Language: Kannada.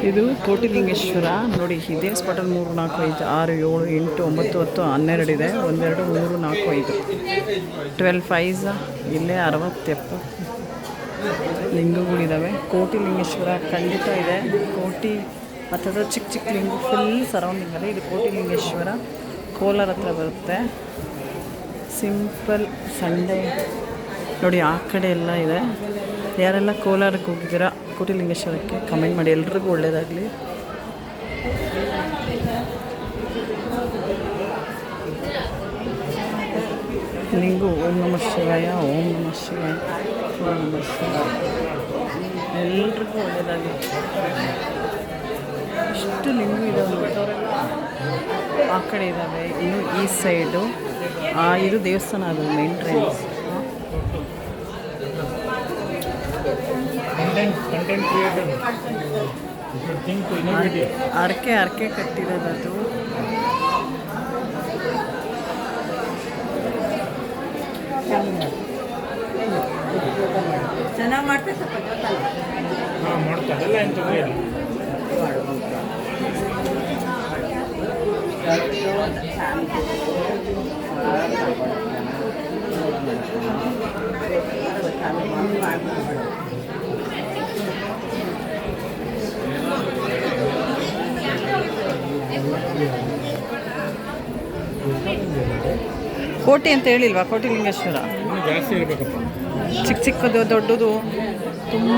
ಇದು ಕೋಟಿಲಿಂಗೇಶ್ವರ ನೋಡಿ. ಇದೇ ಸ್ಪಾಟಲ್ಲಿ 3, 4, 5, 6, 7, 8, 9, 10, 12 ಇದೆ. 1, 2, 3, 4, 5 12 5 ಇಲ್ಲೇ 60, 70 ಲಿಂಗಗಳಿದ್ದಾವೆ. ಕೋಟಿಲಿಂಗೇಶ್ವರ ಖಂಡಿತ ಇದೆ. ಕೋಟಿ ಅಥವಾ ಚಿಕ್ಕ ಚಿಕ್ಕ ಲಿಂಗ ಫುಲ್ ಸರೌಂಡಿಂಗಲ್ಲಿ ಇದು ಕೋಟಿಲಿಂಗೇಶ್ವರ. ಕೋಲಾರ ಹತ್ರ ಬರುತ್ತೆ. ಸಿಂಪಲ್ ಸಂಡೇ ನೋಡಿ. ಆ ಕಡೆ ಎಲ್ಲ ಇದೆ. ಯಾರೆಲ್ಲ ಕೋಲಾರಕ್ಕೆ ಹೋಗಿದ್ದೀರಾ ಕೋಟಿಲಿಂಗೇಶ್ವರಕ್ಕೆ ಕಮೆಂಟ್ ಮಾಡಿ. ಎಲ್ರಿಗೂ ಒಳ್ಳೆಯದಾಗಲಿ. ಲಿಂಗು ಓಂ ನಮಃ ಶಿವಾಯ, ಓಂ ನಮಃ ಶಿವಾಯ, ಓಂ ನಮಃ ಶಿವಾಯ. ಎಲ್ರಿಗೂ ಒಳ್ಳೆಯದಾಗಲಿ. ಇಷ್ಟು ಲಿಂಗು ಇದಾವೆ. ಆ ಕಡೆ ಇದ್ದಾವೆ. ಇನ್ನು ಈ ಸೈಡು ಇದು ದೇವಸ್ಥಾನ. ಅದು ಮೇಂಟ್ರೆನ್ಸ್. ಅರ್ಕೆ ಕಟ್ಟಿರೋದು. ಚೆನ್ನಾಗಿ ಮಾಡ್ತಾರೆ. ಕೋಟೆ ಅಂತ ಹೇಳಿಲ್ವಾ ಕೋಟಿಲಿಂಗೇಶ್ವರ? ಜಾಸ್ತಿ ಇರಬೇಕಪ್ಪ. ಚಿಕ್ಕ ಚಿಕ್ಕದು ದೊಡ್ಡದು ತುಂಬ